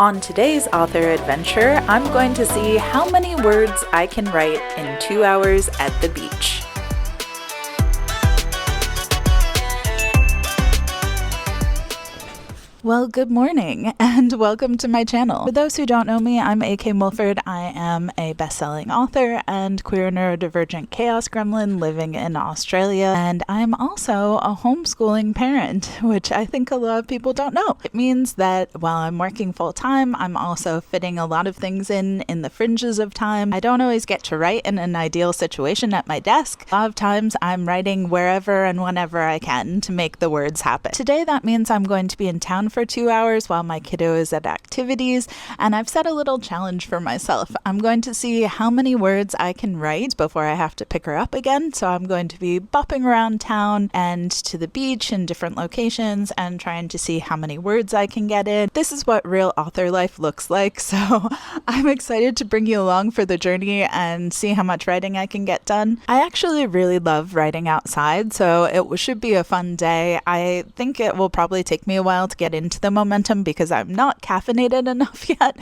On today's author adventure, I'm going to see how many words I can write in 2 hours at the beach. Well, good morning and welcome to my channel. For those who don't know me, I'm A.K. Mulford. I am a best-selling author and queer neurodivergent chaos gremlin living in Australia, and I'm also a homeschooling parent, which I think a lot of people don't know. It means that while I'm working full-time, I'm also fitting a lot of things in the fringes of time. I don't always get to write in an ideal situation at my desk. A lot of times I'm writing wherever and whenever I can to make the words happen. Today that means I'm going to be in town for 2 hours while my kiddo is at activities, and I've set a little challenge for myself. I'm going to see how many words I can write before I have to pick her up again, so I'm going to be bopping around town and to the beach in different locations and trying to see how many words I can get in. This is what real author life looks like, so I'm excited to bring you along for the journey and see how much writing I can get done. I actually really love writing outside, so it should be a fun day. I think it will probably take me a while to get into the momentum because I'm not caffeinated enough yet,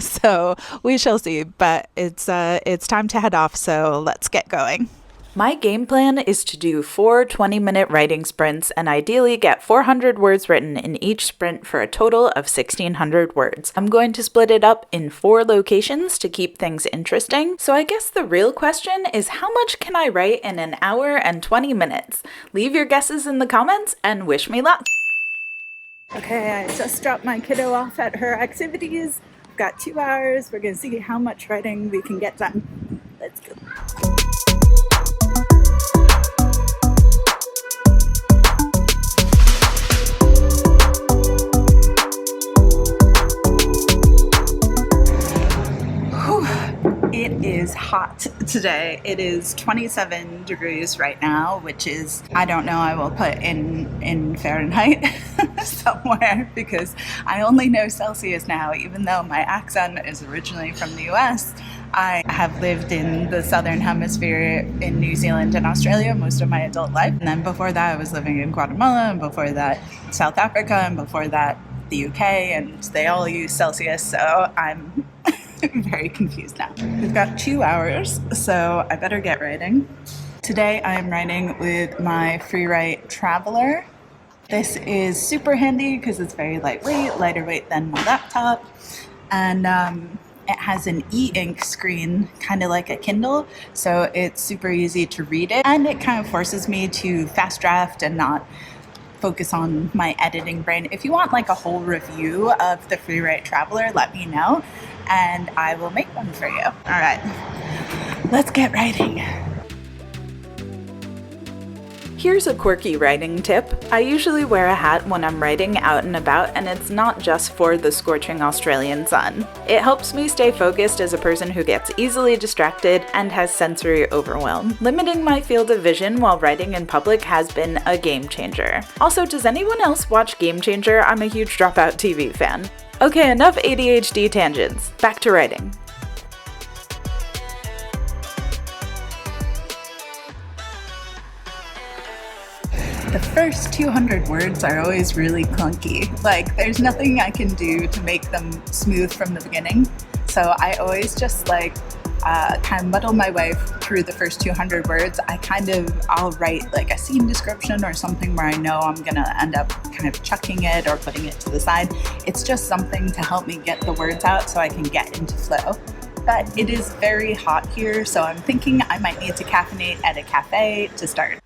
so we shall see, but it's time to head off, so let's get going. My game plan is to do 4 20-minute writing sprints and ideally get 400 words written in each sprint for a total of 1,600 words. I'm going to split it up in 4 locations to keep things interesting, so I guess the real question is how much can I write in an hour and 20 minutes? Leave your guesses in the comments and wish me luck! Okay, I just dropped my kiddo off at her activities. I've got 2 hours. We're going to see how much writing we can get done. Let's go. It is hot today. It is 27 degrees right now, which is, I don't know, I will put in Fahrenheit somewhere because I only know Celsius now, even though my accent is originally from the US. I have lived in the southern hemisphere in New Zealand and Australia most of my adult life. And then before that, I was living in Guatemala, and before that, South Africa, and before that, the UK, and they all use Celsius, so I'm very confused now. We've got 2 hours, so I better get writing. Today I am writing with my FreeWrite Traveler. This is super handy because it's very lightweight, lighter weight than my laptop, and it has an e-ink screen, kind of like a Kindle, so it's super easy to read it, and it kind of forces me to fast draft and not focus on my editing brain. If you want like a whole review of the FreeWrite Traveler, let me know and I will make one for you. All right, let's get writing. Here's a quirky writing tip. I usually wear a hat when I'm writing out and about, and it's not just for the scorching Australian sun. It helps me stay focused as a person who gets easily distracted and has sensory overwhelm. Limiting my field of vision while writing in public has been a game changer. Also, does anyone else watch Game Changer? I'm a huge Dropout TV fan. Okay, enough ADHD tangents. Back to writing. The first 200 words are always really clunky. Like, there's nothing I can do to make them smooth from the beginning. So I always just kind of muddle my way through the first 200 words. I'll write like a scene description or something where I know I'm gonna end up kind of chucking it or putting it to the side. It's just something to help me get the words out so I can get into flow. But it is very hot here, so I'm thinking I might need to caffeinate at a cafe to start.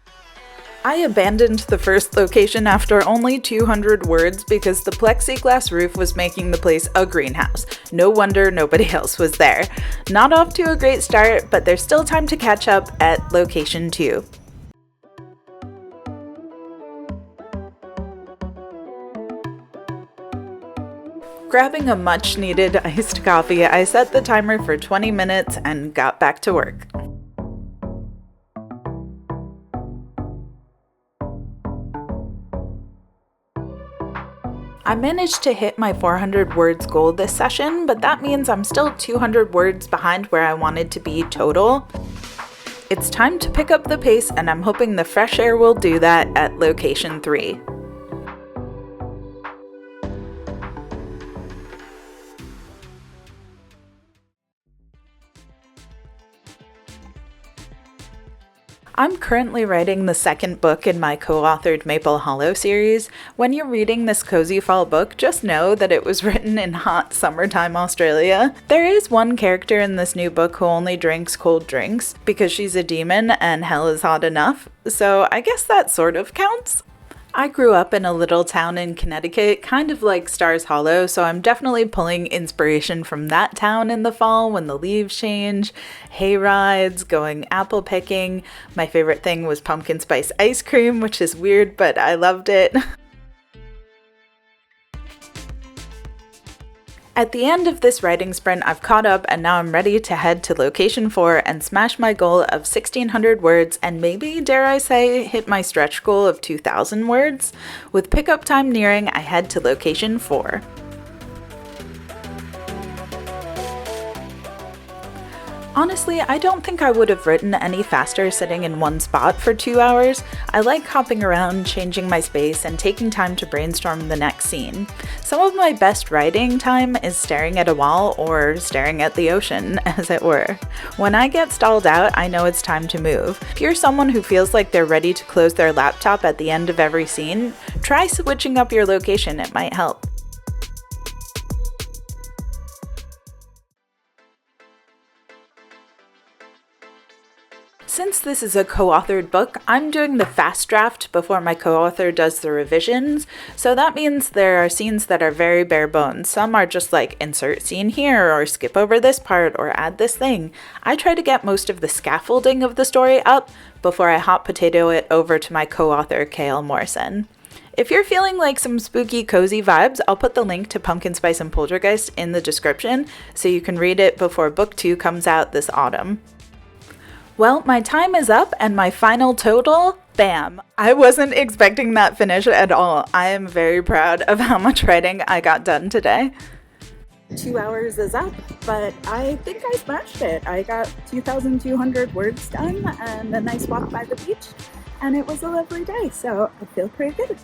I abandoned the first location after only 200 words because the plexiglass roof was making the place a greenhouse. No wonder nobody else was there. Not off to a great start, but there's still time to catch up at location 2. Grabbing a much-needed iced coffee, I set the timer for 20 minutes and got back to work. I managed to hit my 400 words goal this session, but that means I'm still 200 words behind where I wanted to be total. It's time to pick up the pace, and I'm hoping the fresh air will do that at location 3. I'm currently writing the second book in my co-authored Maple Hollow series. When you're reading this cozy fall book, just know that it was written in hot summertime Australia. There is one character in this new book who only drinks cold drinks because she's a demon and hell is hot enough, so I guess that sort of counts. I grew up in a little town in Connecticut, kind of like Stars Hollow, so I'm definitely pulling inspiration from that town in the fall when the leaves change, hay rides, going apple picking. My favorite thing was pumpkin spice ice cream, which is weird, but I loved it. At the end of this writing sprint, I've caught up and now I'm ready to head to location 4 and smash my goal of 1,600 words and maybe, dare I say, hit my stretch goal of 2,000 words. With pickup time nearing, I head to location 4. Honestly, I don't think I would have written any faster sitting in one spot for 2 hours. I like hopping around, changing my space, and taking time to brainstorm the next scene. Some of my best writing time is staring at a wall or staring at the ocean, as it were. When I get stalled out, I know it's time to move. If you're someone who feels like they're ready to close their laptop at the end of every scene, try switching up your location, it might help. Since this is a co-authored book, I'm doing the fast draft before my co-author does the revisions, so that means there are scenes that are very bare bones. Some are just like insert scene here, or skip over this part, or add this thing. I try to get most of the scaffolding of the story up before I hot potato it over to my co-author K.L. Morrison. If you're feeling like some spooky, cozy vibes, I'll put the link to Pumpkin Spice and Poltergeist in the description so you can read it before book 2 comes out this autumn. Well, my time is up and my final total, bam! I wasn't expecting that finish at all. I am very proud of how much writing I got done today. 2 hours is up, but I think I smashed it. I got 2,200 words done and a nice walk by the beach, and it was a lovely day, so I feel pretty good.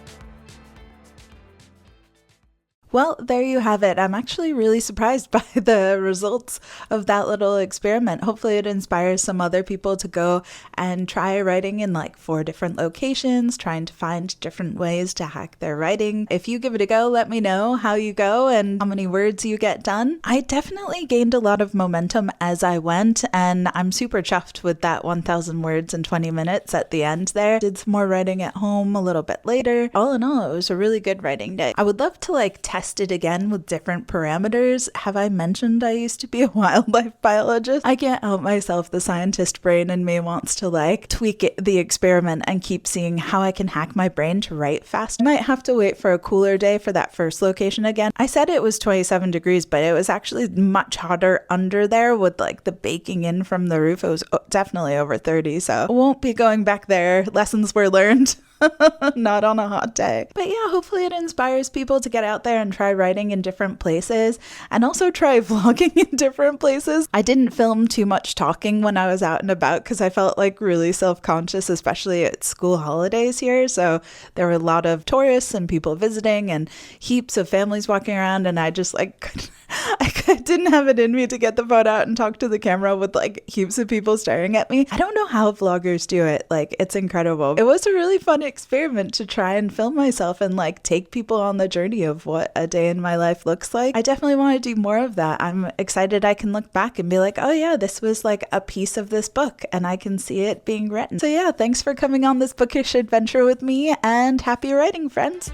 Well, there you have it. I'm actually really surprised by the results of that little experiment. Hopefully it inspires some other people to go and try writing in like 4 different locations, trying to find different ways to hack their writing. If you give it a go, let me know how you go and how many words you get done. I definitely gained a lot of momentum as I went, and I'm super chuffed with that 1,000 words in 20 minutes at the end there. Did some more writing at home a little bit later. All in all, it was a really good writing day. I would love to like test it again with different parameters. Have I mentioned I used to be a wildlife biologist? I can't help myself. The scientist brain in me wants to like tweak the experiment and keep seeing how I can hack my brain to write fast. I might have to wait for a cooler day for that first location again. I said it was 27 degrees, but it was actually much hotter under there with like the baking in from the roof. It was definitely over 30, so I won't be going back there. Lessons were learned. Not on a hot day. But yeah, hopefully it inspires people to get out there and try writing in different places and also try vlogging in different places. I didn't film too much talking when I was out and about because I felt like really self-conscious, especially at school holidays here. So there were a lot of tourists and people visiting and heaps of families walking around, and I just like I didn't have it in me to get the phone out and talk to the camera with like heaps of people staring at me. I don't know how vloggers do it. Like, it's incredible. It was a really fun experiment to try and film myself and like take people on the journey of what a day in my life looks like. I definitely want to do more of that. I'm excited I can look back and be like, oh yeah, this was like a piece of this book and I can see it being written. So yeah, thanks for coming on this bookish adventure with me, and happy writing, friends.